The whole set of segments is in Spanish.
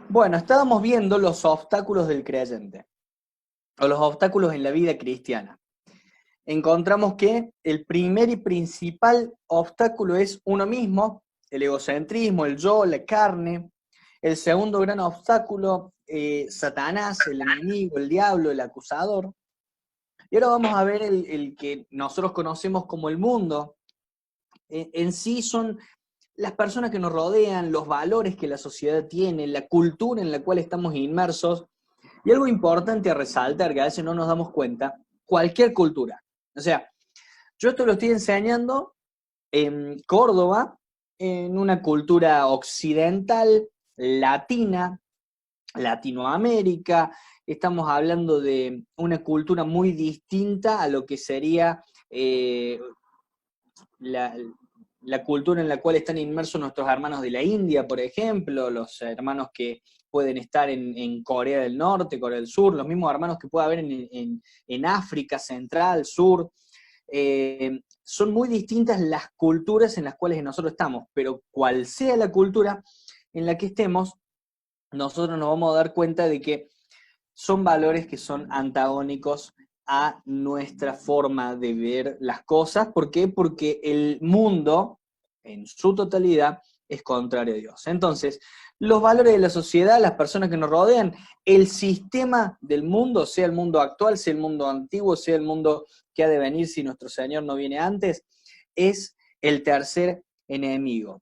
Bueno, estábamos viendo los obstáculos del creyente, o los obstáculos en la vida cristiana. Encontramos que el primer y principal obstáculo es uno mismo, el egocentrismo, el yo, la carne. El segundo gran obstáculo, Satanás, el enemigo, el diablo, el acusador. Y ahora vamos a ver el que nosotros conocemos como el mundo. En sí son las personas que nos rodean, los valores que la sociedad tiene, la cultura en la cual estamos inmersos. Y algo importante a resaltar, que a veces no nos damos cuenta, cualquier cultura. O sea, yo esto lo estoy enseñando en Córdoba, en una cultura occidental, latina, Latinoamérica. Estamos hablando de una cultura muy distinta a lo que sería la, la cultura en la cual están inmersos nuestros hermanos de la India, por ejemplo, los hermanos que pueden estar en Corea del Norte, Corea del Sur, los mismos hermanos que puede haber en África Central, Sur. Son muy distintas las culturas en las cuales nosotros estamos, pero cual sea la cultura en la que estemos, nosotros nos vamos a dar cuenta de que son valores que son antagónicos a nuestra forma de ver las cosas. ¿Por qué? Porque el mundo, en su totalidad, es contrario a Dios. Entonces, los valores de la sociedad, las personas que nos rodean, el sistema del mundo, sea el mundo actual, sea el mundo antiguo, sea el mundo que ha de venir si nuestro Señor no viene antes, es el tercer enemigo.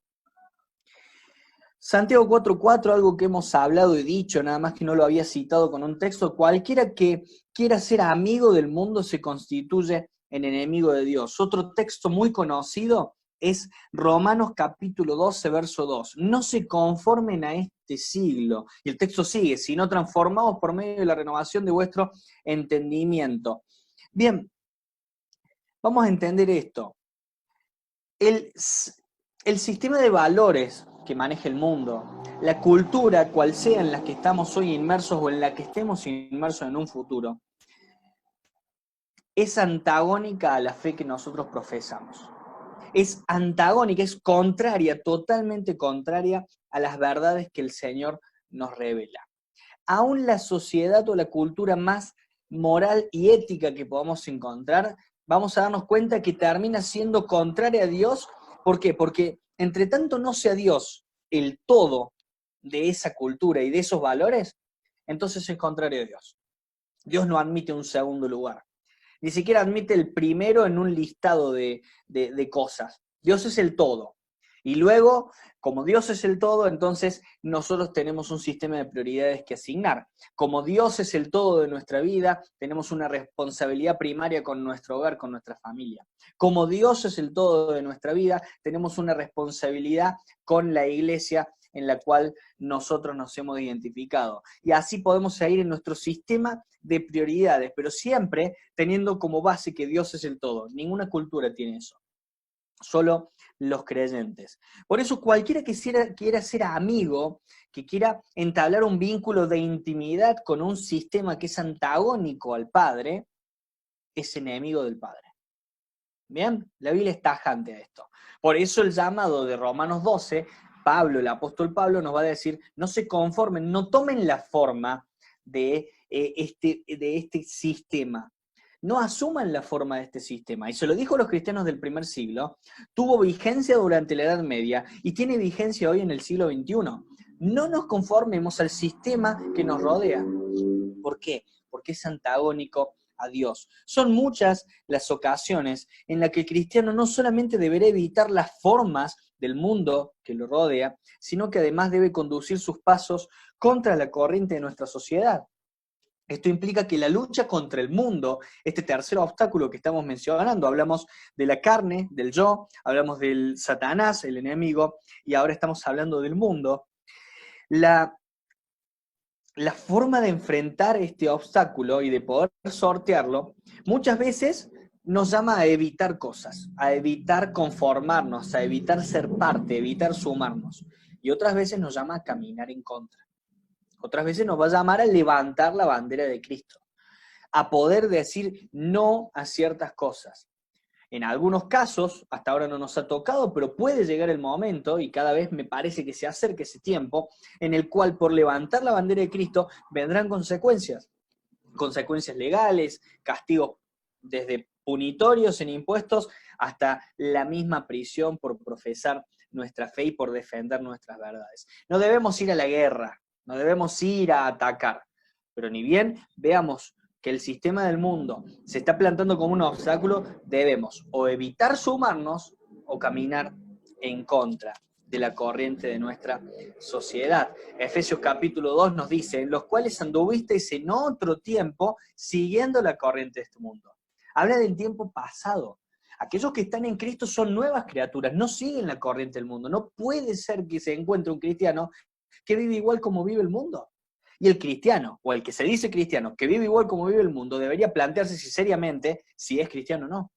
Santiago 4:4, algo que hemos hablado y dicho, nada más que no lo había citado con un texto: cualquiera que quiera ser amigo del mundo se constituye en enemigo de Dios. Otro texto muy conocido es Romanos capítulo 12, verso 2. No se conformen a este siglo. Y el texto sigue: sino transformados por medio de la renovación de vuestro entendimiento. Bien, vamos a entender esto. El, el sistema de valores que maneja el mundo, la cultura, cual sea en la que estamos hoy inmersos o en la que estemos inmersos en un futuro, es antagónica a la fe que nosotros profesamos. Es antagónica, es contraria, totalmente contraria a las verdades que el Señor nos revela. Aún la sociedad o la cultura más moral y ética que podamos encontrar, vamos a darnos cuenta que termina siendo contraria a Dios. ¿Por qué? Porque entre tanto no sea Dios el todo de esa cultura y de esos valores, entonces es contrario a Dios. Dios no admite un segundo lugar. Ni siquiera admite el primero en un listado de cosas. Dios es el todo. Y luego, como Dios es el todo, entonces nosotros tenemos un sistema de prioridades que asignar. Como Dios es el todo de nuestra vida, tenemos una responsabilidad primaria con nuestro hogar, con nuestra familia. Como Dios es el todo de nuestra vida, tenemos una responsabilidad con la iglesia en la cual nosotros nos hemos identificado. Y así podemos seguir en nuestro sistema de prioridades, pero siempre teniendo como base que Dios es el todo. Ninguna cultura tiene eso, solo los creyentes. Por eso cualquiera que quiera ser amigo, que quiera entablar un vínculo de intimidad con un sistema que es antagónico al Padre, es enemigo del Padre. Bien, la Biblia es tajante a esto. Por eso el llamado de Romanos 12, Pablo, el apóstol Pablo, nos va a decir: no se conformen, no tomen la forma de este sistema. No asuman la forma de este sistema. Y se lo dijo a los cristianos del primer siglo, tuvo vigencia durante la Edad Media y tiene vigencia hoy en el siglo XXI. No nos conformemos al sistema que nos rodea. ¿Por qué? Porque es antagónico a Dios. Son muchas las ocasiones en las que el cristiano no solamente deberá evitar las formas del mundo que lo rodea, sino que además debe conducir sus pasos contra la corriente de nuestra sociedad. Esto implica que la lucha contra el mundo, este tercer obstáculo que estamos mencionando, hablamos de la carne, del yo, hablamos del Satanás, el enemigo, y ahora estamos hablando del mundo. La forma de enfrentar este obstáculo y de poder sortearlo, muchas veces nos llama a evitar cosas, a evitar conformarnos, a evitar ser parte, a evitar sumarnos. Y otras veces nos llama a caminar en contra. Otras veces nos va a llamar a levantar la bandera de Cristo, a poder decir no a ciertas cosas. En algunos casos, hasta ahora no nos ha tocado, pero puede llegar el momento, y cada vez me parece que se acerca ese tiempo, en el cual por levantar la bandera de Cristo vendrán consecuencias. Consecuencias legales, castigos desde punitorios en impuestos hasta la misma prisión por profesar nuestra fe y por defender nuestras verdades. No debemos ir a la guerra, no debemos ir a atacar, pero ni bien veamos que el sistema del mundo se está plantando como un obstáculo, debemos o evitar sumarnos o caminar en contra de la corriente de nuestra sociedad. Efesios capítulo 2 nos dice, en los cuales anduvisteis en otro tiempo siguiendo la corriente de este mundo. Habla del tiempo pasado. Aquellos que están en Cristo son nuevas criaturas, no siguen la corriente del mundo. No puede ser que se encuentre un cristiano que vive igual como vive el mundo. Y el cristiano, o el que se dice cristiano, que vive igual como vive el mundo, debería plantearse si seriamente si es cristiano o no.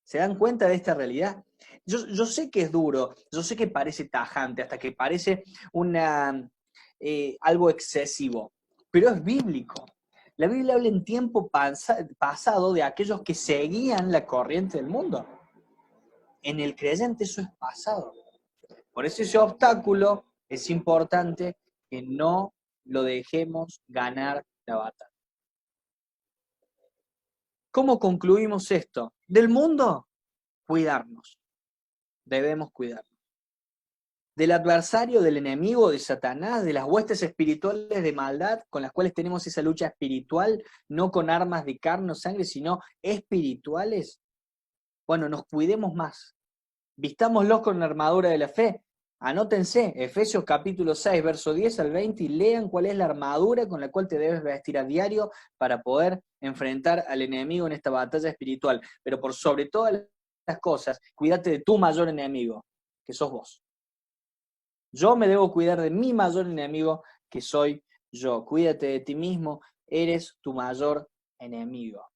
¿Se dan cuenta de esta realidad? Yo sé que es duro, yo sé que parece tajante, hasta que parece algo excesivo, pero es bíblico. La Biblia habla en tiempo pasado de aquellos que seguían la corriente del mundo. En el creyente eso es pasado. Por eso ese obstáculo es importante que no lo dejemos ganar la batalla. ¿Cómo concluimos esto? Del mundo, cuidarnos. Debemos cuidarnos. Del adversario, del enemigo, de Satanás, de las huestes espirituales de maldad con las cuales tenemos esa lucha espiritual, no con armas de carne o sangre, sino espirituales. Bueno, nos cuidemos más. Vistámoslos con la armadura de la fe. Anótense, Efesios capítulo 6, verso 10 al 20, y lean cuál es la armadura con la cual te debes vestir a diario para poder enfrentar al enemigo en esta batalla espiritual. Pero por sobre todas las cosas, cuídate de tu mayor enemigo, que sos vos. Yo me debo cuidar de mi mayor enemigo, que soy yo. Cuídate de ti mismo, eres tu mayor enemigo.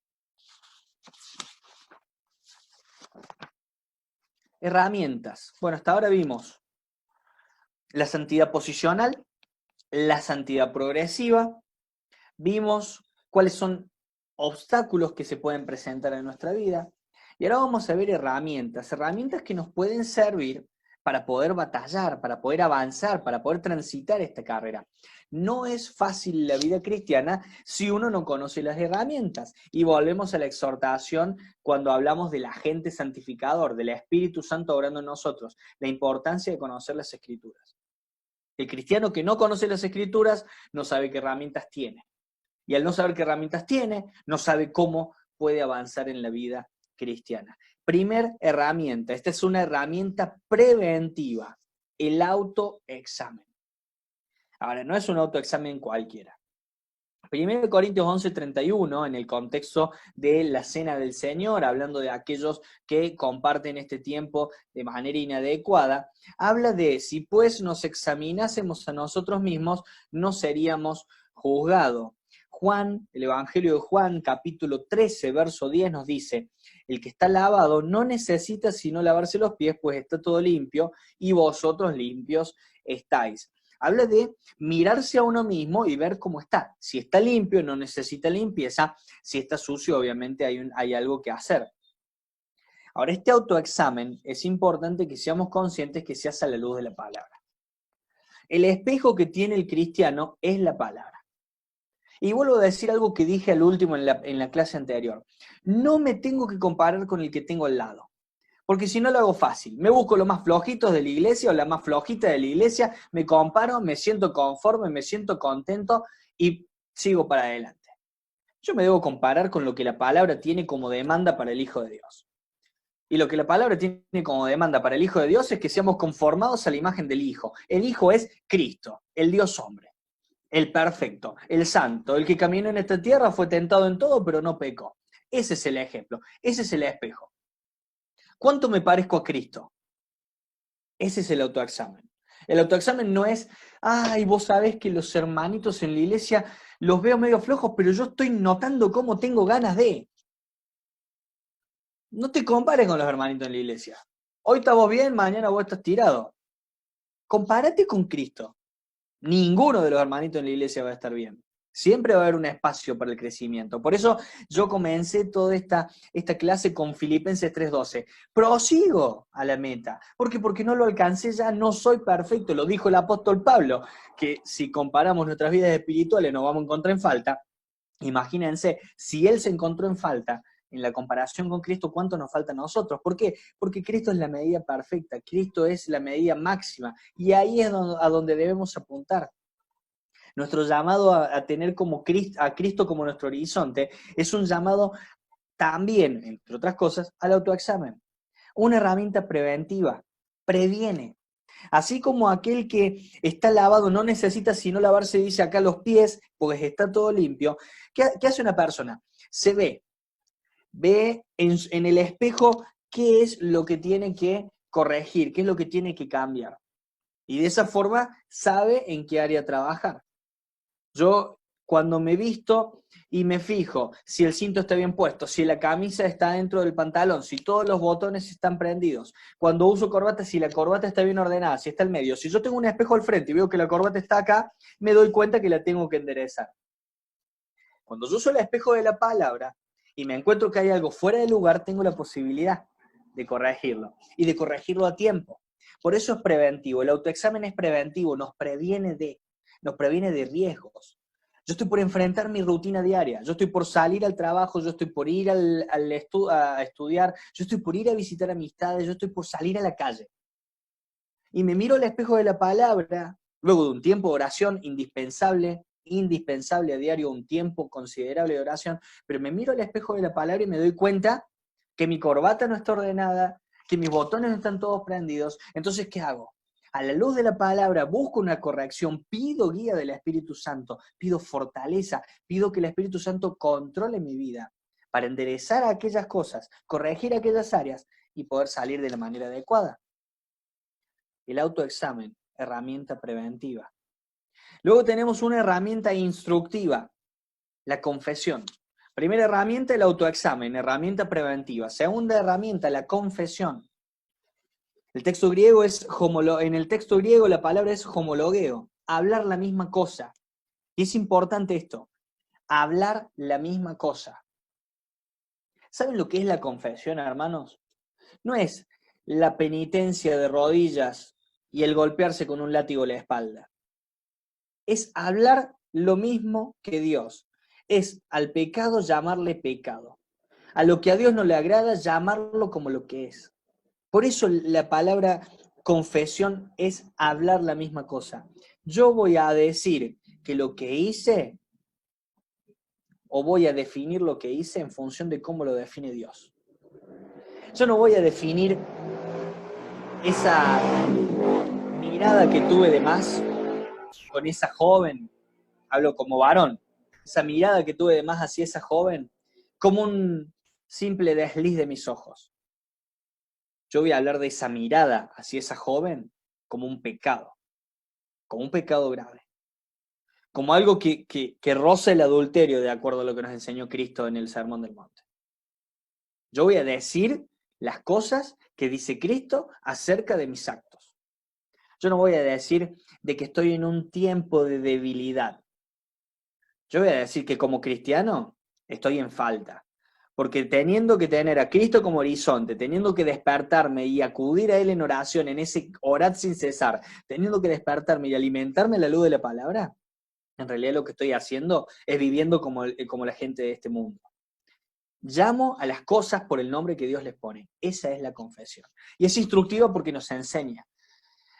Herramientas. Bueno, hasta ahora vimos la santidad posicional, la santidad progresiva, vimos cuáles son obstáculos que se pueden presentar en nuestra vida, y ahora vamos a ver herramientas que nos pueden servir para poder batallar, para poder avanzar, para poder transitar esta carrera. No es fácil la vida cristiana si uno no conoce las herramientas. Y volvemos a la exhortación cuando hablamos del agente santificador, del Espíritu Santo obrando en nosotros, la importancia de conocer las Escrituras. El cristiano que no conoce las Escrituras no sabe qué herramientas tiene. Y al no saber qué herramientas tiene, no sabe cómo puede avanzar en la vida cristiana. Primer herramienta, esta es una herramienta preventiva, el autoexamen. Ahora, no es un autoexamen cualquiera. 1 Corintios 11:31, en el contexto de la Cena del Señor, hablando de aquellos que comparten este tiempo de manera inadecuada, habla de, si pues nos examinásemos a nosotros mismos, no seríamos juzgados. Juan, el Evangelio de Juan, capítulo 13, verso 10, nos dice, el que está lavado no necesita sino lavarse los pies, pues está todo limpio, y vosotros limpios estáis. Habla de mirarse a uno mismo y ver cómo está. Si está limpio, no necesita limpieza. Si está sucio, obviamente hay algo que hacer. Ahora, este autoexamen es importante que seamos conscientes que se hace a la luz de la palabra. El espejo que tiene el cristiano es la palabra. Y vuelvo a decir algo que dije al último en la clase anterior. No me tengo que comparar con el que tengo al lado. Porque si no lo hago fácil, me busco los más flojitos de la iglesia o la más flojita de la iglesia, me comparo, me siento conforme, me siento contento y sigo para adelante. Yo me debo comparar con lo que la palabra tiene como demanda para el Hijo de Dios. Y lo que la palabra tiene como demanda para el Hijo de Dios es que seamos conformados a la imagen del Hijo. El Hijo es Cristo, el Dios hombre, el perfecto, el santo, el que caminó en esta tierra, fue tentado en todo, pero no pecó. Ese es el ejemplo, ese es el espejo. ¿Cuánto me parezco a Cristo? Ese es el autoexamen. El autoexamen no es, ay, vos sabés que los hermanitos en la iglesia los veo medio flojos, pero yo estoy notando cómo tengo ganas de. No te compares con los hermanitos en la iglesia. Hoy estamos bien, mañana vos estás tirado. Compárate con Cristo. Ninguno de los hermanitos en la iglesia va a estar bien. Siempre va a haber un espacio para el crecimiento. Por eso yo comencé toda esta clase con Filipenses 3:12. Prosigo a la meta. Porque no lo alcancé ya, no soy perfecto. Lo dijo el apóstol Pablo, que si comparamos nuestras vidas espirituales nos vamos a encontrar en falta. Imagínense, si él se encontró en falta, en la comparación con Cristo, ¿cuánto nos falta a nosotros? ¿Por qué? Porque Cristo es la medida perfecta, Cristo es la medida máxima, y ahí es a donde debemos apuntar. Nuestro llamado a tener a Cristo como nuestro horizonte es un llamado también, entre otras cosas, al autoexamen. Una herramienta preventiva, previene. Así como aquel que está lavado no necesita sino lavarse, dice acá, los pies, pues está todo limpio. ¿Qué hace una persona? Se ve en el espejo qué es lo que tiene que corregir, qué es lo que tiene que cambiar. Y de esa forma sabe en qué área trabajar. Yo cuando me visto y me fijo si el cinto está bien puesto, si la camisa está dentro del pantalón, si todos los botones están prendidos, cuando uso corbata, si la corbata está bien ordenada, si está al medio, si yo tengo un espejo al frente y veo que la corbata está acá, me doy cuenta que la tengo que enderezar. Cuando yo uso el espejo de la palabra y me encuentro que hay algo fuera de lugar, tengo la posibilidad de corregirlo y de corregirlo a tiempo. Por eso es preventivo, el autoexamen es preventivo, nos previene de riesgos. Yo estoy por enfrentar mi rutina diaria, yo estoy por salir al trabajo, yo estoy por ir a estudiar, yo estoy por ir a visitar amistades, yo estoy por salir a la calle. Y me miro al espejo de la palabra, luego de un tiempo de oración indispensable a diario, un tiempo considerable de oración, pero me miro al espejo de la palabra y me doy cuenta que mi corbata no está ordenada, que mis botones no están todos prendidos. Entonces, ¿qué hago? A la luz de la palabra busco una corrección, pido guía del Espíritu Santo, pido fortaleza, pido que el Espíritu Santo controle mi vida para enderezar aquellas cosas, corregir aquellas áreas y poder salir de la manera adecuada. El autoexamen, herramienta preventiva. Luego tenemos una herramienta instructiva, la confesión. Primera herramienta, el autoexamen, herramienta preventiva. Segunda herramienta, la confesión. En el texto griego la palabra es homologeo, hablar la misma cosa. Y es importante esto, hablar la misma cosa. ¿Saben lo que es la confesión, hermanos? No es la penitencia de rodillas y el golpearse con un látigo en la espalda. Es hablar lo mismo que Dios. Es al pecado llamarle pecado. A lo que a Dios no le agrada, llamarlo como lo que es. Por eso la palabra confesión es hablar la misma cosa. Yo voy a decir que lo que hice, o voy a definir lo que hice en función de cómo lo define Dios. Yo no voy a definir esa mirada que tuve de más con esa joven, hablo como varón, esa mirada que tuve de más hacia esa joven, como un simple desliz de mis ojos. Yo voy a hablar de esa mirada hacia esa joven como un pecado grave, como algo que roza el adulterio, de acuerdo a lo que nos enseñó Cristo en el Sermón del Monte. Yo voy a decir las cosas que dice Cristo acerca de mis actos. Yo no voy a decir de que estoy en un tiempo de debilidad. Yo voy a decir que como cristiano estoy en falta, porque teniendo que tener a Cristo como horizonte, teniendo que despertarme y acudir a Él en oración, en ese orar sin cesar, teniendo que despertarme y alimentarme a la luz de la palabra, en realidad lo que estoy haciendo es viviendo como la gente de este mundo. Llamo a las cosas por el nombre que Dios les pone. Esa es la confesión. Y es instructiva porque nos enseña.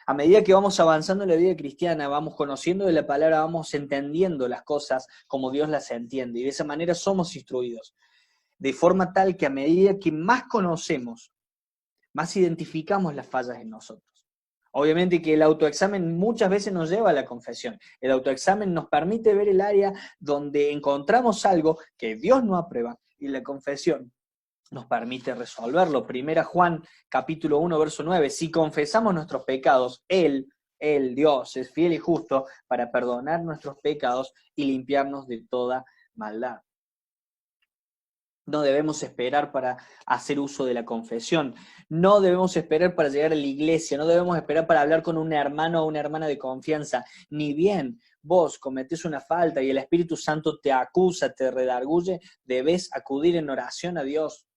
A medida que vamos avanzando en la vida cristiana, vamos conociendo de la palabra, vamos entendiendo las cosas como Dios las entiende. Y de esa manera somos instruidos. De forma tal que a medida que más conocemos, más identificamos las fallas en nosotros. Obviamente que el autoexamen muchas veces nos lleva a la confesión. El autoexamen nos permite ver el área donde encontramos algo que Dios no aprueba, y la confesión nos permite resolverlo. Primera Juan, capítulo 1, verso 9. Si confesamos nuestros pecados, Él, Dios, es fiel y justo para perdonar nuestros pecados y limpiarnos de toda maldad. No debemos esperar para hacer uso de la confesión. No debemos esperar para llegar a la iglesia. No debemos esperar para hablar con un hermano o una hermana de confianza. Ni bien vos cometés una falta y el Espíritu Santo te acusa, te redarguye, debes acudir en oración a Dios.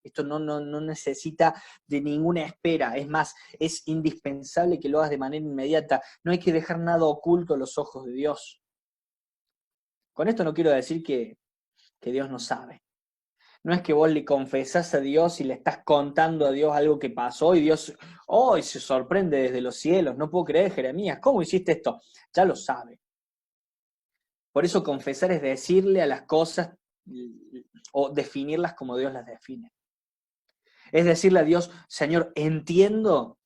Esto no necesita de ninguna espera. Es más, es indispensable que lo hagas de manera inmediata. No hay que dejar nada oculto a los ojos de Dios. Con esto no quiero decir que Dios no sabe. No es que vos le confesás a Dios y le estás contando a Dios algo que pasó y Dios hoy se sorprende desde los cielos. No puedo creer, Jeremías, ¿cómo hiciste esto? Ya lo sabe. Por eso confesar es decirle a las cosas o definirlas como Dios las define. Es decirle a Dios, Señor, entiendo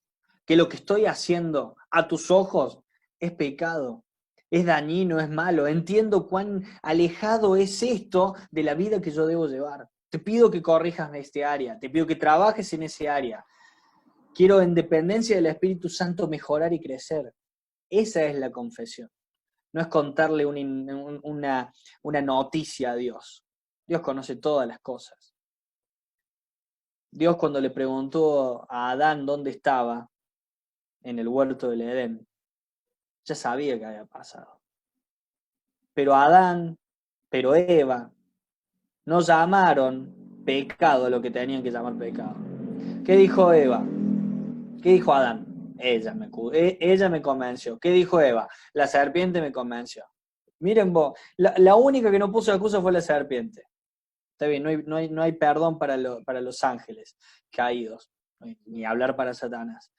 que lo que estoy haciendo a tus ojos es pecado, es dañino, es malo. Entiendo cuán alejado es esto de la vida que yo debo llevar. Te pido que corrijas este área, te pido que trabajes en ese área. Quiero, en dependencia del Espíritu Santo, mejorar y crecer. Esa es la confesión. No es contarle una noticia a Dios. Dios conoce todas las cosas. Dios, cuando le preguntó a Adán dónde estaba en el huerto del Edén, ya sabía que había pasado. Pero Adán, pero Eva, no llamaron pecado a lo que tenían que llamar pecado. ¿Qué dijo Eva? ¿Qué dijo Adán? Ella me convenció. ¿Qué dijo Eva? La serpiente me convenció. Miren vos, la única que no puso excusa fue la serpiente. Está bien, no hay perdón para los ángeles caídos, ni hablar para Satanás.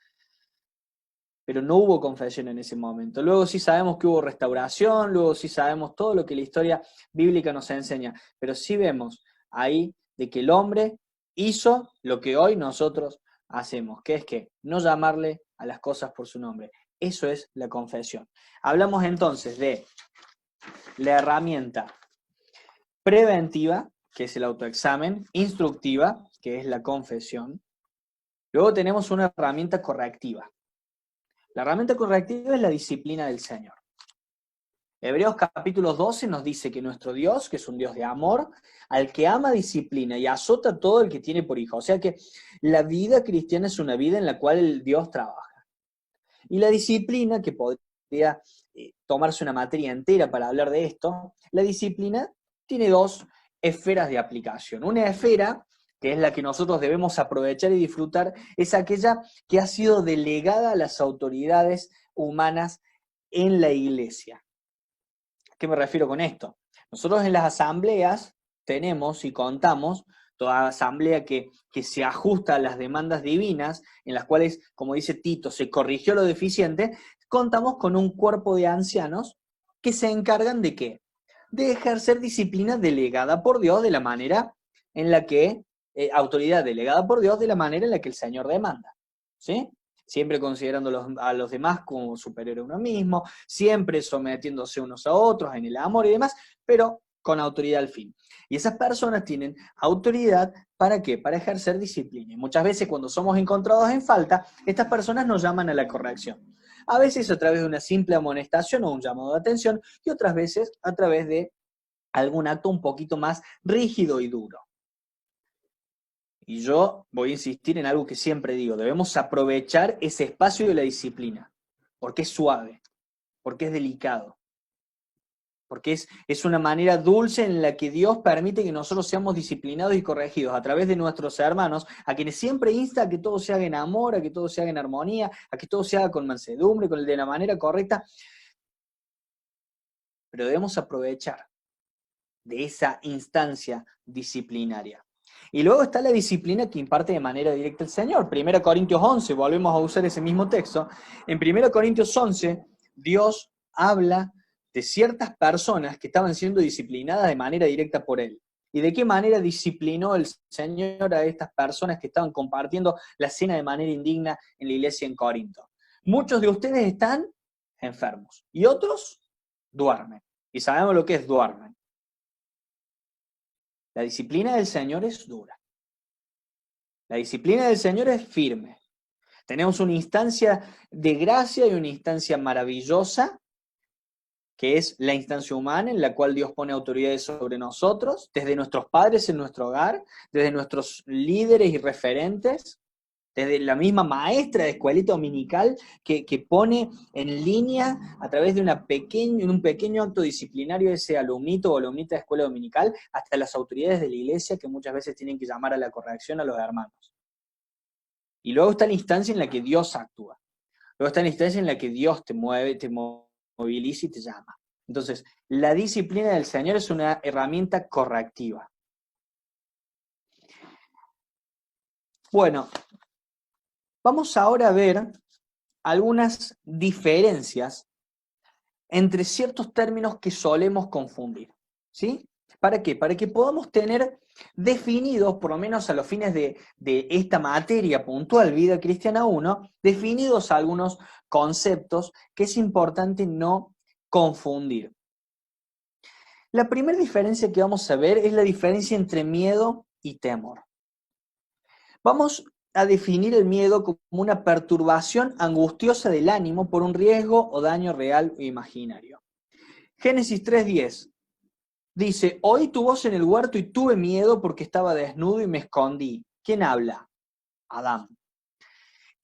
Pero no hubo confesión en ese momento. Luego sí sabemos que hubo restauración, luego sí sabemos todo lo que la historia bíblica nos enseña, pero sí vemos ahí de que el hombre hizo lo que hoy nosotros hacemos, que es que no llamarle a las cosas por su nombre. Eso es la confesión. Hablamos entonces de la herramienta preventiva, que es el autoexamen, instructiva, que es la confesión. Luego tenemos una herramienta correctiva. La herramienta correctiva es la disciplina del Señor. Hebreos capítulo 12 nos dice que nuestro Dios, que es un Dios de amor, al que ama disciplina y azota a todo el que tiene por hijo. O sea que la vida cristiana es una vida en la cual el Dios trabaja. Y la disciplina, que podría tomarse una materia entera para hablar de esto, la disciplina tiene dos esferas de aplicación. Una esfera, que es la que nosotros debemos aprovechar y disfrutar, es aquella que ha sido delegada a las autoridades humanas en la iglesia. ¿A qué me refiero con esto? Nosotros en las asambleas tenemos y contamos toda asamblea que se ajusta a las demandas divinas, en las cuales, como dice Tito, se corrigió lo deficiente, contamos con un cuerpo de ancianos que se encargan ¿de qué? De ejercer disciplina delegada por Dios de la manera en la que, autoridad delegada por Dios de la manera en la que el Señor demanda, ¿sí? Siempre considerando a los demás como superiores a uno mismo, siempre sometiéndose unos a otros en el amor y demás, pero con autoridad al fin. Y esas personas tienen autoridad ¿para qué? Para ejercer disciplina. Y muchas veces cuando somos encontrados en falta, estas personas nos llaman a la corrección. A veces a través de una simple amonestación o un llamado de atención, y otras veces a través de algún acto un poquito más rígido y duro. Y yo voy a insistir en algo que siempre digo, debemos aprovechar ese espacio de la disciplina, porque es suave, porque es delicado, porque es una manera dulce en la que Dios permite que nosotros seamos disciplinados y corregidos a través de nuestros hermanos, a quienes siempre insta a que todo se haga en amor, a que todo se haga en armonía, a que todo se haga con mansedumbre, de la manera correcta, pero debemos aprovechar de esa instancia disciplinaria. Y luego está la disciplina que imparte de manera directa el Señor. 1 Corintios 11, volvemos a usar ese mismo texto. En 1 Corintios 11, Dios habla de ciertas personas que estaban siendo disciplinadas de manera directa por Él. ¿Y de qué manera disciplinó el Señor a estas personas que estaban compartiendo la cena de manera indigna en la iglesia en Corinto? Muchos de ustedes están enfermos y otros duermen. Y sabemos lo que es duermen. La disciplina del Señor es dura. La disciplina del Señor es firme. Tenemos una instancia de gracia y una instancia maravillosa que es la instancia humana en la cual Dios pone autoridades sobre nosotros, desde nuestros padres en nuestro hogar, desde nuestros líderes y referentes, desde la misma maestra de escuelita dominical que pone en línea a través de un pequeño acto disciplinario de ese alumnito o alumnita de escuela dominical, hasta las autoridades de la iglesia que muchas veces tienen que llamar a la corrección a los hermanos. Y luego está la instancia en la que Dios actúa. Luego está la instancia en la que Dios te mueve, te moviliza y te llama. Entonces, la disciplina del Señor es una herramienta correctiva. Bueno, vamos ahora a ver algunas diferencias entre ciertos términos que solemos confundir. ¿Sí? ¿Para qué? Para que podamos tener definidos, por lo menos a los fines de esta materia puntual, Vida Cristiana 1, definidos algunos conceptos que es importante no confundir. La primera diferencia que vamos a ver es la diferencia entre miedo y temor. Vamos a definir el miedo como una perturbación angustiosa del ánimo por un riesgo o daño real o imaginario. Génesis 3:10 dice, oí tu voz en el huerto y tuve miedo porque estaba desnudo y me escondí. ¿Quién habla? Adán.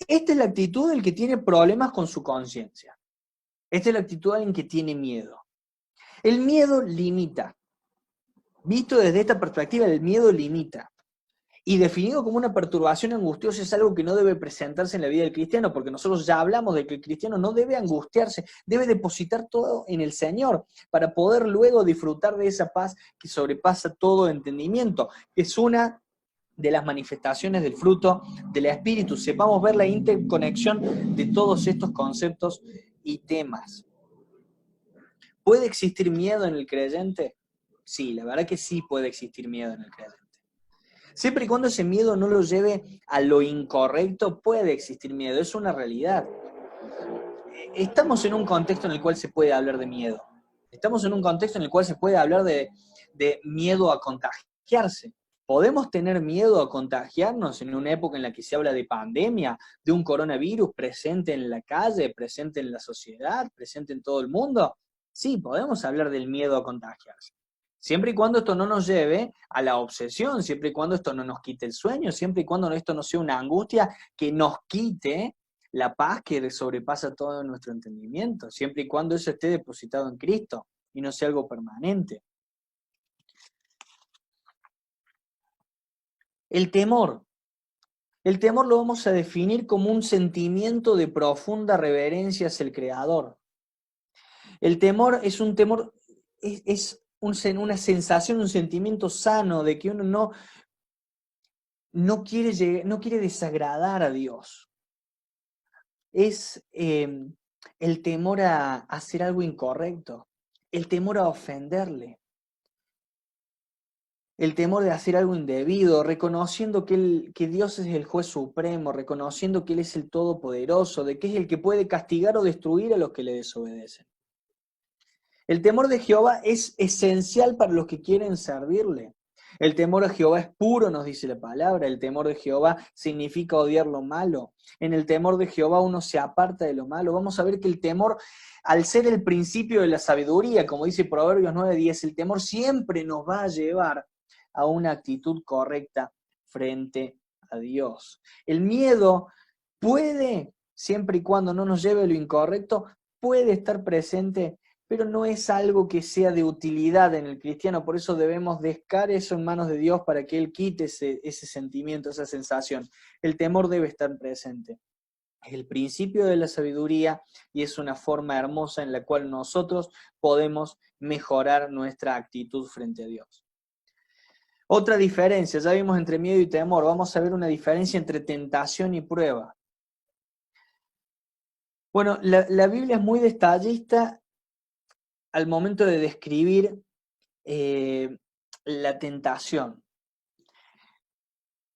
Esta es la actitud del que tiene problemas con su conciencia. Esta es la actitud del que tiene miedo. El miedo limita. Visto desde esta perspectiva, el miedo limita. Y definido como una perturbación angustiosa es algo que no debe presentarse en la vida del cristiano, porque nosotros ya hablamos de que el cristiano no debe angustiarse, debe depositar todo en el Señor para poder luego disfrutar de esa paz que sobrepasa todo entendimiento. Es una de las manifestaciones del fruto del Espíritu. Sepamos ver la interconexión de todos estos conceptos y temas. ¿Puede existir miedo en el creyente? Sí, la verdad que sí puede existir miedo en el creyente. Siempre y cuando ese miedo no lo lleve a lo incorrecto, puede existir miedo, es una realidad. Estamos en un contexto en el cual se puede hablar de miedo. Estamos en un contexto en el cual se puede hablar de miedo a contagiarse. ¿Podemos tener miedo a contagiarnos en una época en la que se habla de pandemia, de un coronavirus presente en la calle, presente en la sociedad, presente en todo el mundo? Sí, podemos hablar del miedo a contagiarse. Siempre y cuando esto no nos lleve a la obsesión, siempre y cuando esto no nos quite el sueño, siempre y cuando esto no sea una angustia que nos quite la paz que sobrepasa todo nuestro entendimiento, siempre y cuando eso esté depositado en Cristo y no sea algo permanente. El temor lo vamos a definir como un sentimiento de profunda reverencia hacia el Creador. El temor es un temor, es una sensación, un sentimiento sano de que uno no quiere desagradar a Dios. Es el temor a hacer algo incorrecto, el temor a ofenderle, el temor de hacer algo indebido, reconociendo que Dios es el juez supremo, reconociendo que Él es el todopoderoso, de que es el que puede castigar o destruir a los que le desobedecen. El temor de Jehová es esencial para los que quieren servirle. El temor a Jehová es puro, nos dice la palabra. El temor de Jehová significa odiar lo malo. En el temor de Jehová uno se aparta de lo malo. Vamos a ver que el temor, al ser el principio de la sabiduría, como dice Proverbios 9:10, el temor siempre nos va a llevar a una actitud correcta frente a Dios. El miedo puede, siempre y cuando no nos lleve a lo incorrecto, puede estar presente, pero no es algo que sea de utilidad en el cristiano, por eso debemos dejar eso en manos de Dios para que Él quite ese sentimiento, esa sensación. El temor debe estar presente. Es el principio de la sabiduría y es una forma hermosa en la cual nosotros podemos mejorar nuestra actitud frente a Dios. Otra diferencia, ya vimos entre miedo y temor, vamos a ver una diferencia entre tentación y prueba. Bueno, la Biblia es muy detallista al momento de describir la tentación.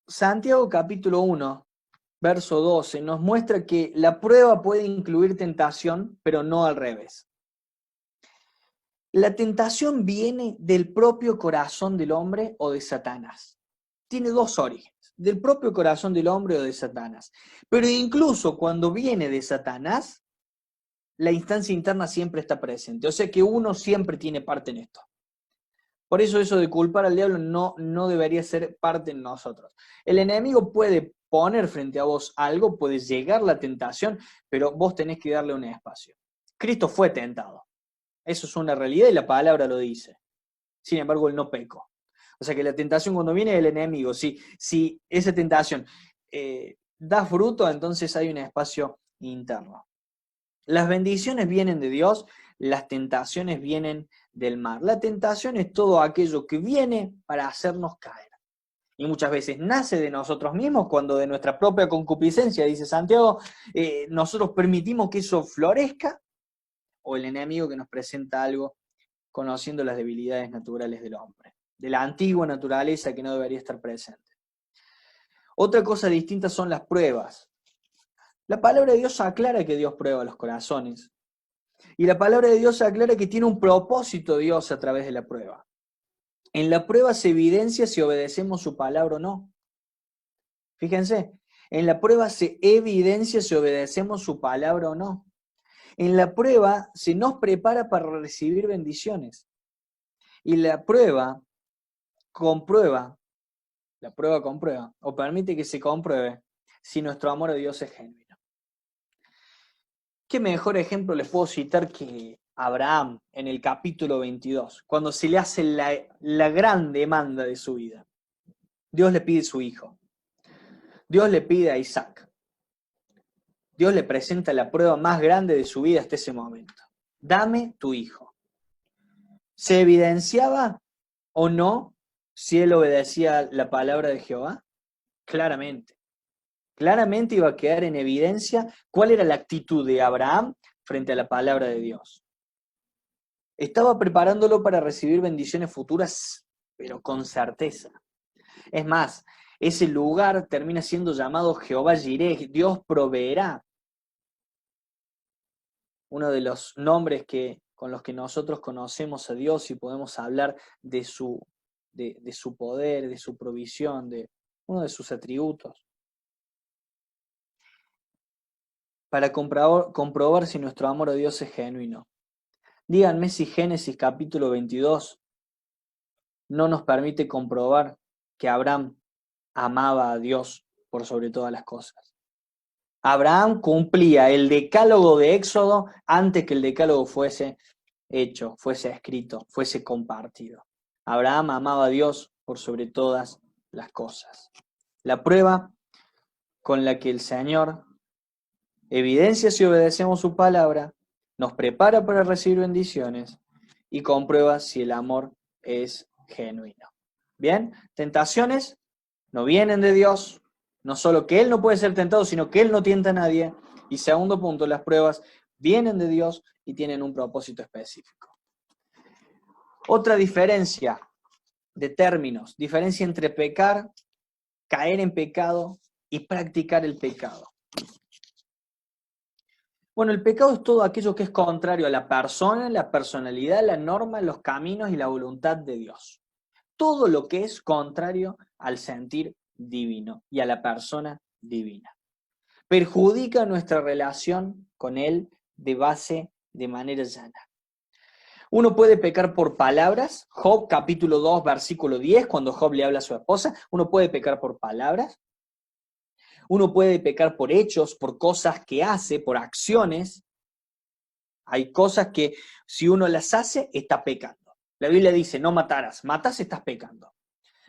Santiago capítulo 1, verso 12, nos muestra que la prueba puede incluir tentación, pero no al revés. La tentación viene del propio corazón del hombre o de Satanás. Tiene dos orígenes, del propio corazón del hombre o de Satanás. Pero incluso cuando viene de Satanás, la instancia interna siempre está presente. O sea que uno siempre tiene parte en esto. Por eso de culpar al diablo no debería ser parte en nosotros. El enemigo puede poner frente a vos algo, puede llegar la tentación, pero vos tenés que darle un espacio. Cristo fue tentado. Eso es una realidad y la palabra lo dice. Sin embargo, él no pecó. O sea que la tentación cuando viene del enemigo, si esa tentación da fruto, entonces hay un espacio interno. Las bendiciones vienen de Dios, las tentaciones vienen del mar. La tentación es todo aquello que viene para hacernos caer. Y muchas veces nace de nosotros mismos, cuando de nuestra propia concupiscencia, dice Santiago, nosotros permitimos que eso florezca, o el enemigo que nos presenta algo conociendo las debilidades naturales del hombre, de la antigua naturaleza que no debería estar presente. Otra cosa distinta son las pruebas. La palabra de Dios aclara que Dios prueba los corazones. Y la palabra de Dios aclara que tiene un propósito Dios a través de la prueba. En la prueba se evidencia si obedecemos su palabra o no. Fíjense, en la prueba se evidencia si obedecemos su palabra o no. En la prueba se nos prepara para recibir bendiciones. Y la prueba comprueba, o permite que se compruebe si nuestro amor a Dios es genuino. ¿Qué mejor ejemplo les puedo citar que Abraham en el capítulo 22, cuando se le hace la gran demanda de su vida? Dios le pide su hijo. Dios le pide a Isaac. Dios le presenta la prueba más grande de su vida hasta ese momento. Dame tu hijo. ¿Se evidenciaba o no si él obedecía la palabra de Jehová? Claramente. Claramente iba a quedar en evidencia cuál era la actitud de Abraham frente a la palabra de Dios. Estaba preparándolo para recibir bendiciones futuras, pero con certeza. Es más, ese lugar termina siendo llamado Jehová Jireh, Dios proveerá. Uno de los nombres con los que nosotros conocemos a Dios y podemos hablar de su poder, de su provisión, de uno de sus atributos. Para comprobar si nuestro amor a Dios es genuino. Díganme si Génesis capítulo 22 no nos permite comprobar que Abraham amaba a Dios por sobre todas las cosas. Abraham cumplía el decálogo de Éxodo antes que el decálogo fuese hecho, fuese escrito, fuese compartido. Abraham amaba a Dios por sobre todas las cosas. La prueba con la que el Señor evidencia si obedecemos su palabra, nos prepara para recibir bendiciones y comprueba si el amor es genuino. Bien, tentaciones no vienen de Dios, no solo que Él no puede ser tentado, sino que Él no tienta a nadie. Y segundo punto, las pruebas vienen de Dios y tienen un propósito específico. Otra diferencia de términos, diferencia entre pecar, caer en pecado y practicar el pecado. Bueno, el pecado es todo aquello que es contrario a la persona, la personalidad, la norma, los caminos y la voluntad de Dios. Todo lo que es contrario al sentir divino y a la persona divina. Perjudica nuestra relación con Él de base, de manera llana. Uno puede pecar por palabras, Job capítulo 2, versículo 10, cuando Job le habla a su esposa, uno puede pecar por palabras, uno puede pecar por hechos, por cosas que hace, por acciones. Hay cosas que si uno las hace, está pecando. La Biblia dice, no matarás, matas, estás pecando.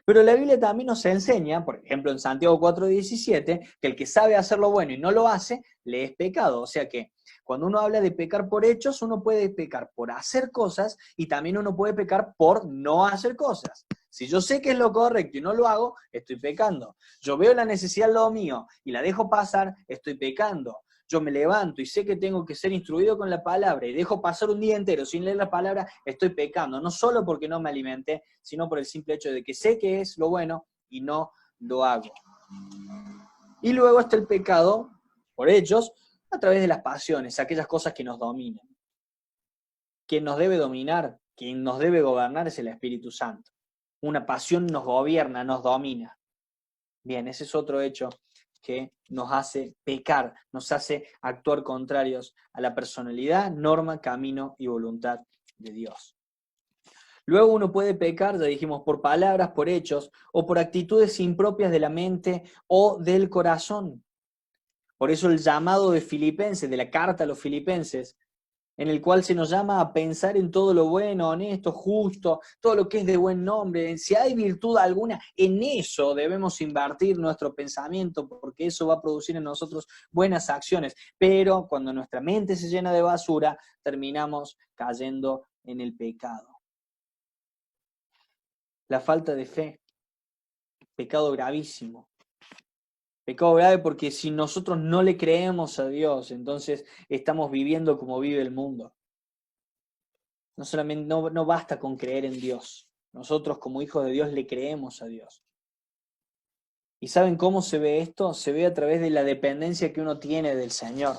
Pero la Biblia también nos enseña, por ejemplo en Santiago 4:17, que el que sabe hacer lo bueno y no lo hace, le es pecado. O sea que cuando uno habla de pecar por hechos, uno puede pecar por hacer cosas y también uno puede pecar por no hacer cosas. Si yo sé que es lo correcto y no lo hago, estoy pecando. Yo veo la necesidad al lado mío y la dejo pasar, estoy pecando. Yo me levanto y sé que tengo que ser instruido con la palabra y dejo pasar un día entero sin leer la palabra, estoy pecando. No solo porque no me alimenté, sino por el simple hecho de que sé que es lo bueno y no lo hago. Y luego está el pecado, por hechos, a través de las pasiones, aquellas cosas que nos dominan. Quien nos debe dominar, quien nos debe gobernar es el Espíritu Santo. Una pasión nos gobierna, nos domina. Bien, ese es otro hecho que nos hace pecar, nos hace actuar contrarios a la personalidad, norma, camino y voluntad de Dios. Luego uno puede pecar, ya dijimos, por palabras, por hechos, o por actitudes impropias de la mente o del corazón. Por eso el llamado de Filipenses, de la carta a los Filipenses, en el cual se nos llama a pensar en todo lo bueno, honesto, justo, todo lo que es de buen nombre. Si hay virtud alguna, en eso debemos invertir nuestro pensamiento, porque eso va a producir en nosotros buenas acciones. Pero cuando nuestra mente se llena de basura, terminamos cayendo en el pecado. La falta de fe, pecado gravísimo. Pecado grave porque si nosotros no le creemos a Dios, entonces estamos viviendo como vive el mundo. No solamente no basta con creer en Dios. Nosotros como hijos de Dios le creemos a Dios. ¿Y saben cómo se ve esto? Se ve a través de la dependencia que uno tiene del Señor.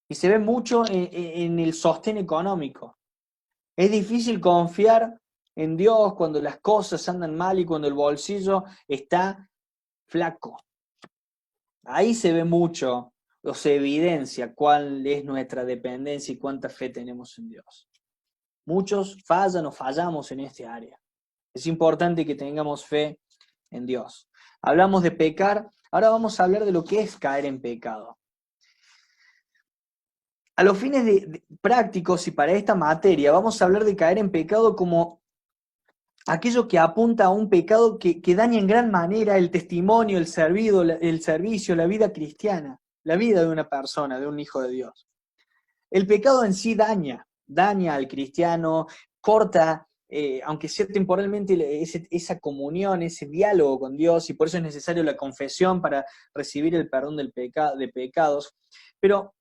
Y se ve mucho en el sostén económico. Es difícil confiar en Dios cuando las cosas andan mal y cuando el bolsillo está flaco. Ahí se ve mucho, o se evidencia cuál es nuestra dependencia y cuánta fe tenemos en Dios. Muchos fallan o fallamos en este área. Es importante que tengamos fe en Dios. Hablamos de pecar, ahora vamos a hablar de lo que es caer en pecado. A los fines prácticos y para esta materia, vamos a hablar de caer en pecado como aquello que apunta a un pecado que daña en gran manera el testimonio, el servicio, la vida cristiana, la vida de una persona, de un hijo de Dios. El pecado en sí daña al cristiano, corta, aunque sea temporalmente, esa comunión, ese diálogo con Dios, y por eso es necesario la confesión para recibir el perdón de pecados. Pero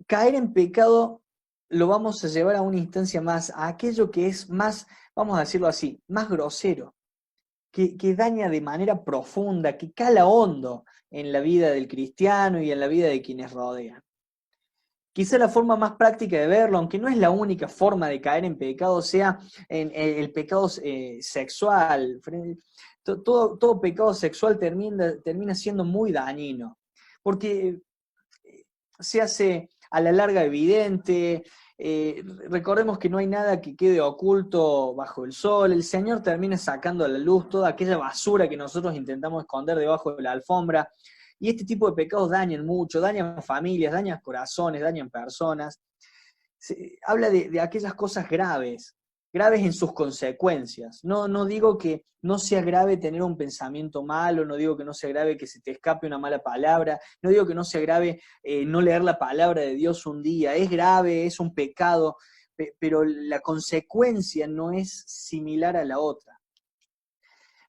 caer en pecado lo vamos a llevar a una instancia más, a aquello que es más, vamos a decirlo así, más grosero, que daña de manera profunda, que cala hondo en la vida del cristiano y en la vida de quienes rodean. Quizá la forma más práctica de verlo, aunque no es la única forma de caer en pecado, sea en el pecado sexual. Todo pecado sexual termina siendo muy dañino, porque se hace a la larga evidente. Recordemos que no hay nada que quede oculto bajo el sol. El Señor termina sacando a la luz toda aquella basura que nosotros intentamos esconder debajo de la alfombra. Y este tipo de pecados dañan mucho, dañan familias, dañan corazones, dañan personas. Habla de aquellas cosas graves en sus consecuencias. No digo que no sea grave tener un pensamiento malo, no digo que no sea grave que se te escape una mala palabra, no digo que no sea grave no leer la palabra de Dios un día. Es grave, es un pecado, pero la consecuencia no es similar a la otra.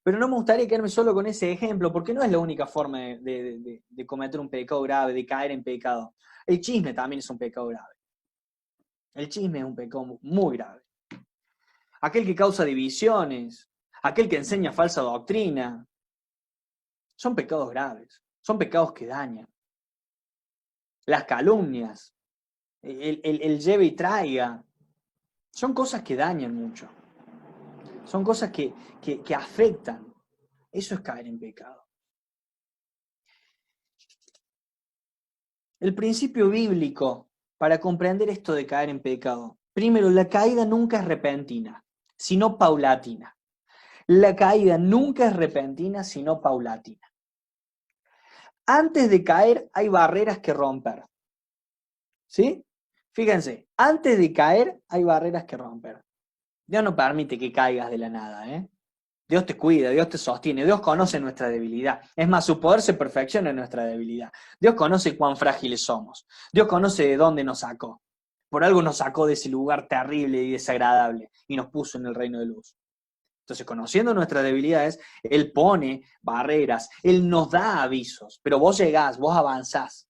Pero no me gustaría quedarme solo con ese ejemplo, porque no es la única forma de cometer un pecado grave, de caer en pecado. El chisme también es un pecado grave. El chisme es un pecado muy grave. Aquel que causa divisiones, aquel que enseña falsa doctrina, son pecados graves, son pecados que dañan. Las calumnias, el lleve y traiga, son cosas que dañan mucho. Son cosas que afectan. Eso es caer en pecado. El principio bíblico para comprender esto de caer en pecado. Primero, la caída nunca es repentina, sino paulatina. La caída nunca es repentina, sino paulatina. Antes de caer hay barreras que romper. ¿Sí? Fíjense, antes de caer hay barreras que romper. Dios no permite que caigas de la nada, ¿eh? Dios te cuida, Dios te sostiene, Dios conoce nuestra debilidad. Es más, su poder se perfecciona en nuestra debilidad. Dios conoce cuán frágiles somos. Dios conoce de dónde nos sacó. Por algo nos sacó de ese lugar terrible y desagradable y nos puso en el reino de luz. Entonces, conociendo nuestras debilidades, Él pone barreras, Él nos da avisos, pero vos llegás, vos avanzás.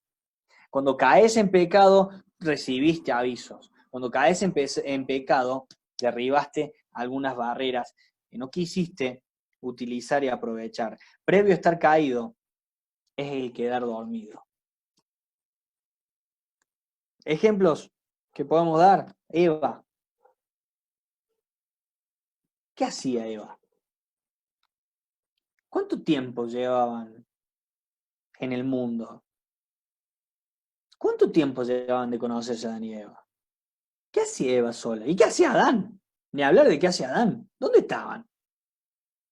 Cuando caes en pecado, recibiste avisos. Cuando caes en pecado, derribaste algunas barreras que no quisiste utilizar y aprovechar. Previo a estar caído es el quedar dormido. Ejemplos que podemos dar. Eva. ¿Qué hacía Eva? ¿Cuánto tiempo llevaban en el mundo? ¿Cuánto tiempo llevaban de conocerse a Adán y Eva? ¿Qué hacía Eva sola? ¿Y qué hacía Adán? Ni hablar de qué hacía Adán. ¿Dónde estaban?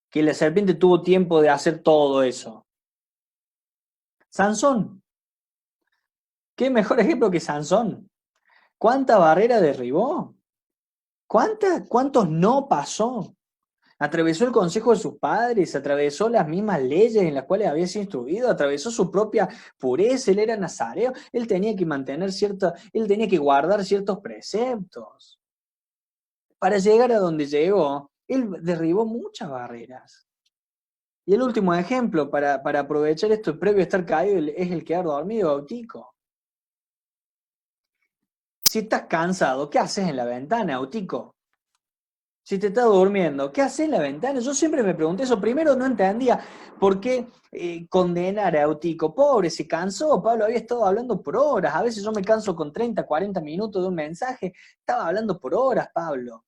Que la serpiente tuvo tiempo de hacer todo eso. Sansón. ¿Qué mejor ejemplo que Sansón? ¿Cuánta barrera derribó? ¿Cuántos no pasó? Atravesó el consejo de sus padres, atravesó las mismas leyes en las cuales había sido instruido, atravesó su propia pureza, él era nazareo, él tenía que él tenía que guardar ciertos preceptos. Para llegar a donde llegó, él derribó muchas barreras. Y el último ejemplo, para aprovechar esto previo a estar caído, es el quedar dormido, Autico. Si estás cansado, ¿qué haces en la ventana, Autico? Si te estás durmiendo, ¿qué haces en la ventana? Yo siempre me pregunté eso. Primero no entendía por qué condenar a Eutico. Pobre, se cansó. Pablo había estado hablando por horas. A veces yo me canso con 30, 40 minutos de un mensaje. Estaba hablando por horas, Pablo.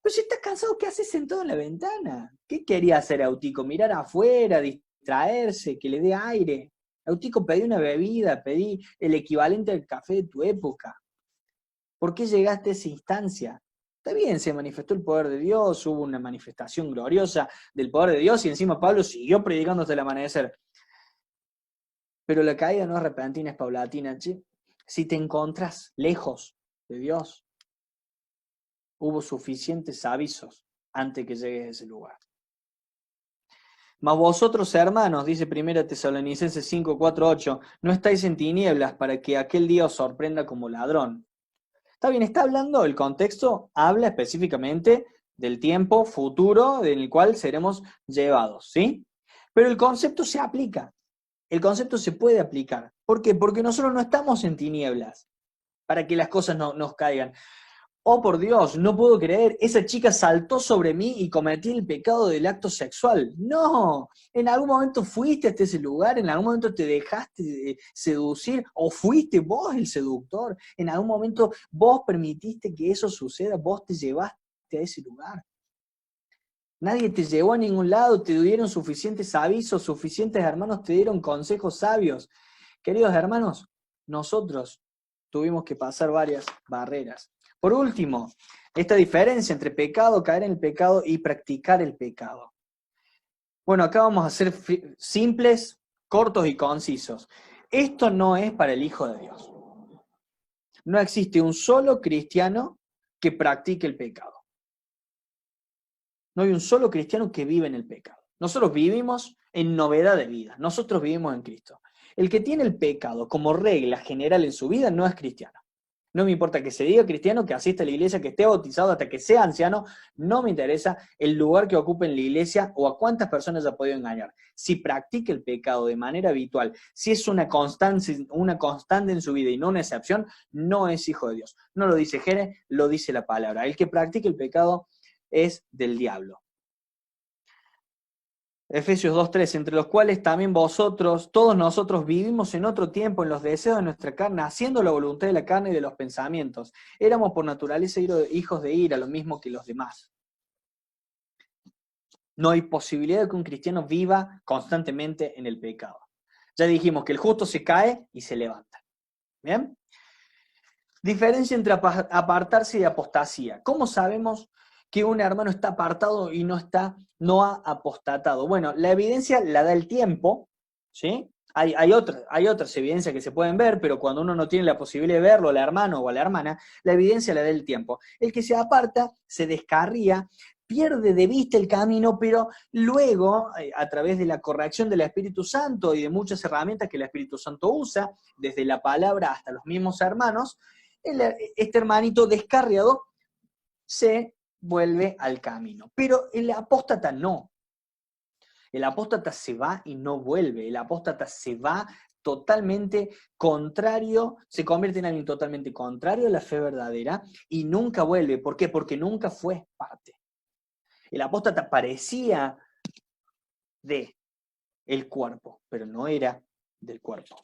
Pero si estás cansado, ¿qué haces sentado en la ventana? ¿Qué quería hacer Eutico? Mirar afuera, distraerse, que le dé aire. Eutico, pedí una bebida, pedí el equivalente al café de tu época. ¿Por qué llegaste a esa instancia? Está bien, se manifestó el poder de Dios, hubo una manifestación gloriosa del poder de Dios y encima Pablo siguió predicando hasta el amanecer. Pero la caída no es repentina, es paulatina. Si te encontrás lejos de Dios, hubo suficientes avisos antes que llegues a ese lugar. Mas vosotros, hermanos, dice 1 Tesalonicenses 5, 4, 8, no estáis en tinieblas para que aquel día os sorprenda como ladrón. Está bien, está hablando, el contexto habla específicamente del tiempo futuro en el cual seremos llevados, ¿sí? Pero el concepto se aplica, el concepto se puede aplicar. ¿Por qué? Porque nosotros no estamos en tinieblas para que las cosas no nos caigan. Oh, por Dios, no puedo creer, esa chica saltó sobre mí y cometí el pecado del acto sexual. No, en algún momento fuiste hasta ese lugar, en algún momento te dejaste seducir o fuiste vos el seductor, en algún momento vos permitiste que eso suceda, vos te llevaste a ese lugar. Nadie te llevó a ningún lado, te dieron suficientes avisos, suficientes hermanos te dieron consejos sabios. Queridos hermanos, nosotros tuvimos que pasar varias barreras. Por último, esta diferencia entre pecado, caer en el pecado y practicar el pecado. Bueno, acá vamos a ser simples, cortos y concisos. Esto no es para el Hijo de Dios. No existe un solo cristiano que practique el pecado. No hay un solo cristiano que vive en el pecado. Nosotros vivimos en novedad de vida. Nosotros vivimos en Cristo. El que tiene el pecado como regla general en su vida no es cristiano. No me importa que se diga cristiano, que asista a la iglesia, que esté bautizado hasta que sea anciano, no me interesa el lugar que ocupe en la iglesia o a cuántas personas ha podido engañar. Si practica el pecado de manera habitual, si es una constante en su vida y no una excepción, no es hijo de Dios. No lo dice Jeremías, lo dice la palabra. El que practica el pecado es del diablo. Efesios 2:3, entre los cuales también vosotros, todos nosotros vivimos en otro tiempo en los deseos de nuestra carne, haciendo la voluntad de la carne y de los pensamientos. Éramos por naturaleza hijos de ira, lo mismo que los demás. No hay posibilidad de que un cristiano viva constantemente en el pecado. Ya dijimos que el justo se cae y se levanta. ¿Bien? Diferencia entre apartarse y apostasía. ¿Cómo sabemos que un hermano está apartado y no ha apostatado? Bueno, la evidencia la da el tiempo, ¿sí? Hay otras evidencias que se pueden ver, pero cuando uno no tiene la posibilidad de verlo, al hermano o a la hermana, la evidencia la da el tiempo. El que se aparta, se descarría, pierde de vista el camino, pero luego, a través de la corrección del Espíritu Santo y de muchas herramientas que el Espíritu Santo usa, desde la palabra hasta los mismos hermanos, este hermanito descarriado se vuelve al camino. Pero el apóstata no. El apóstata se va y no vuelve. El apóstata se va totalmente contrario, se convierte en alguien totalmente contrario a la fe verdadera y nunca vuelve. ¿Por qué? Porque nunca fue parte. El apóstata parecía de el cuerpo, pero no era del cuerpo.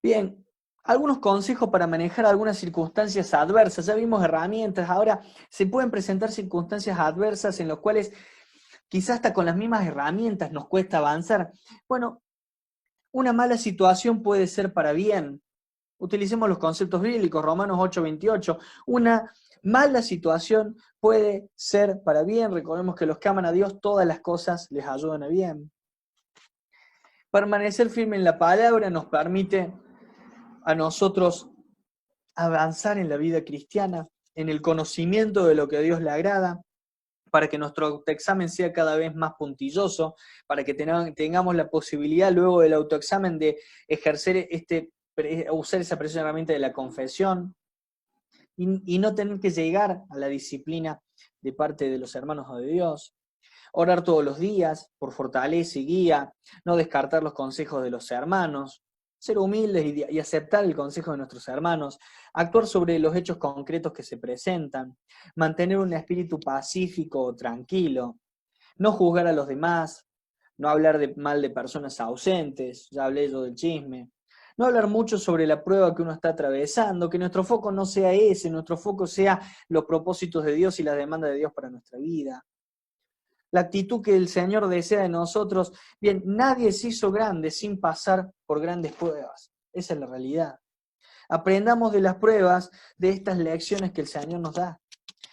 Bien, algunos consejos para manejar algunas circunstancias adversas. Ya vimos herramientas, ahora se pueden presentar circunstancias adversas en las cuales quizás hasta con las mismas herramientas nos cuesta avanzar. Bueno, una mala situación puede ser para bien. Utilicemos los conceptos bíblicos, Romanos 8:28. Una mala situación puede ser para bien. Recordemos que los que aman a Dios, todas las cosas les ayudan a bien. Permanecer firme en la palabra nos permite a nosotros avanzar en la vida cristiana, en el conocimiento de lo que a Dios le agrada, para que nuestro autoexamen sea cada vez más puntilloso, para que tengamos la posibilidad luego del autoexamen de ejercer usar esa preciosa herramienta de la confesión y no tener que llegar a la disciplina de parte de los hermanos de Dios. Orar todos los días por fortaleza y guía, no descartar los consejos de los hermanos, ser humildes y aceptar el consejo de nuestros hermanos, actuar sobre los hechos concretos que se presentan, mantener un espíritu pacífico o tranquilo, no juzgar a los demás, no hablar mal de personas ausentes, ya hablé yo del chisme, no hablar mucho sobre la prueba que uno está atravesando, que nuestro foco no sea ese, nuestro foco sea los propósitos de Dios y las demandas de Dios para nuestra vida. La actitud que el Señor desea de nosotros. Bien, nadie se hizo grande sin pasar por grandes pruebas. Esa es la realidad. Aprendamos de las pruebas, de estas lecciones que el Señor nos da.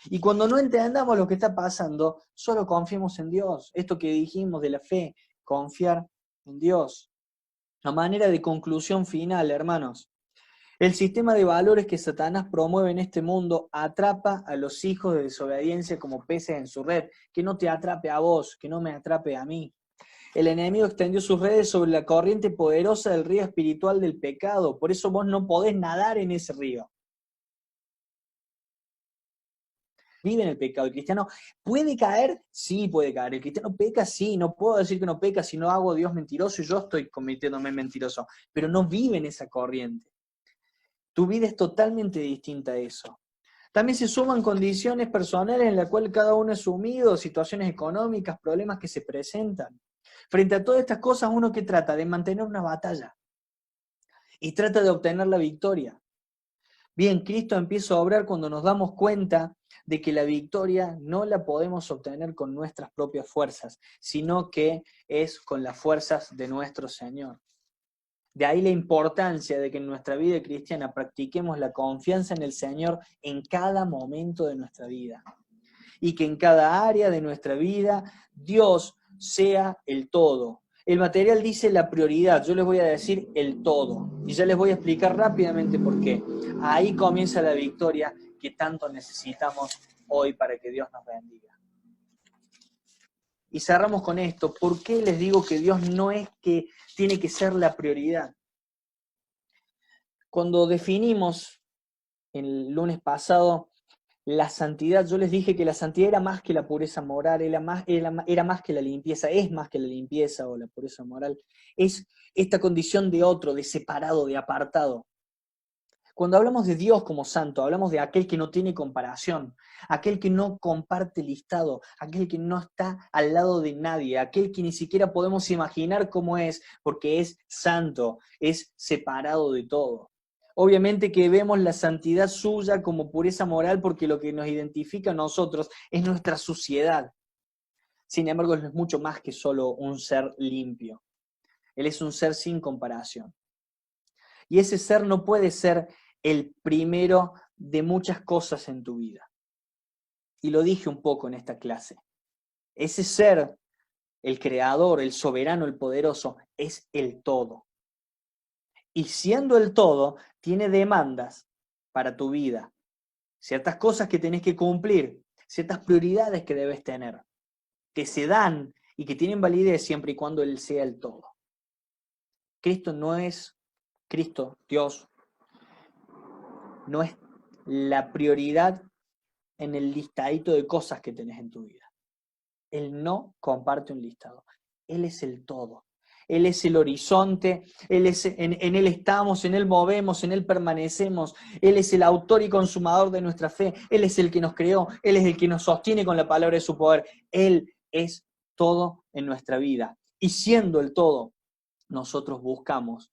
Y cuando no entendamos lo que está pasando, solo confiemos en Dios. Esto que dijimos de la fe, confiar en Dios. A manera de conclusión final, hermanos, el sistema de valores que Satanás promueve en este mundo atrapa a los hijos de desobediencia como peces en su red. Que no te atrape a vos, que no me atrape a mí. El enemigo extendió sus redes sobre la corriente poderosa del río espiritual del pecado. Por eso vos no podés nadar en ese río. Vive en el pecado. ¿El cristiano puede caer? Sí, puede caer. ¿El cristiano peca? Sí. No puedo decir que no peca si no hago a Dios mentiroso y yo estoy convirtiéndome en mentiroso. Pero no vive en esa corriente. Tu vida es totalmente distinta a eso. También se suman condiciones personales en las cuales cada uno es sumido, situaciones económicas, problemas que se presentan. Frente a todas estas cosas, uno que trata de mantener una batalla y trata de obtener la victoria. Bien, Cristo empieza a obrar cuando nos damos cuenta de que la victoria no la podemos obtener con nuestras propias fuerzas, sino que es con las fuerzas de nuestro Señor. De ahí la importancia de que en nuestra vida cristiana practiquemos la confianza en el Señor en cada momento de nuestra vida. Y que en cada área de nuestra vida Dios sea el todo. El material dice la prioridad, yo les voy a decir el todo. Y ya les voy a explicar rápidamente por qué. Ahí comienza la victoria que tanto necesitamos hoy para que Dios nos bendiga. Y cerramos con esto. ¿Por qué les digo que Dios no es que tiene que ser la prioridad? Cuando definimos el lunes pasado la santidad, yo les dije que la santidad era más que la pureza moral, era más que la limpieza, es más que la limpieza o la pureza moral, es esta condición de otro, de separado, de apartado. Cuando hablamos de Dios como santo, hablamos de aquel que no tiene comparación, aquel que no comparte listado, aquel que no está al lado de nadie, aquel que ni siquiera podemos imaginar cómo es, porque es santo, es separado de todo. Obviamente que vemos la santidad suya como pureza moral porque lo que nos identifica a nosotros es nuestra suciedad. Sin embargo, Él es mucho más que solo un ser limpio. Él es un ser sin comparación. Y ese ser no puede ser el primero de muchas cosas en tu vida. Y lo dije un poco en esta clase. Ese ser, el creador, el soberano, el poderoso, es el todo. Y siendo el todo, tiene demandas para tu vida. Ciertas cosas que tenés que cumplir, ciertas prioridades que debes tener, que se dan y que tienen validez siempre y cuando Él sea el todo. Cristo, Dios, no es la prioridad en el listadito de cosas que tenés en tu vida. Él no comparte un listado. Él es el todo. Él es el horizonte, en Él estamos, en Él movemos, en Él permanecemos. Él es el autor y consumador de nuestra fe. Él es el que nos creó, Él es el que nos sostiene con la palabra de su poder. Él es todo en nuestra vida. Y siendo el todo, nosotros buscamos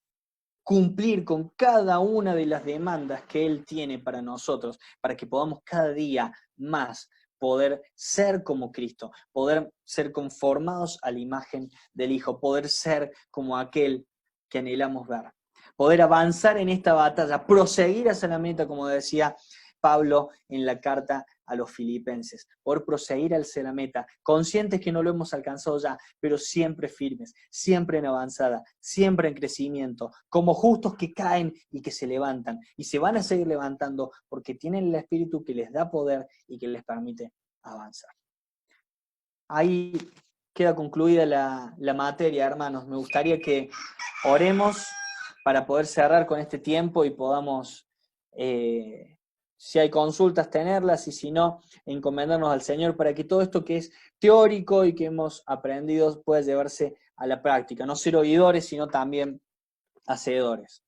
cumplir con cada una de las demandas que Él tiene para nosotros, para que podamos cada día más poder ser como Cristo, poder ser conformados a la imagen del Hijo, poder ser como aquel que anhelamos ver, poder avanzar en esta batalla, proseguir hacia la meta, como decía Pablo en la carta a los Filipenses, poder proseguir hacia la meta, conscientes que no lo hemos alcanzado ya, pero siempre firmes, siempre en avanzada, siempre en crecimiento, como justos que caen y que se levantan, y se van a seguir levantando porque tienen el Espíritu que les da poder y que les permite avanzar. Ahí queda concluida la materia, hermanos. Me gustaría que oremos para poder cerrar con este tiempo y podamos, si hay consultas, tenerlas, y si no, encomendarnos al Señor para que todo esto que es teórico y que hemos aprendido pueda llevarse a la práctica. No ser oidores, sino también hacedores.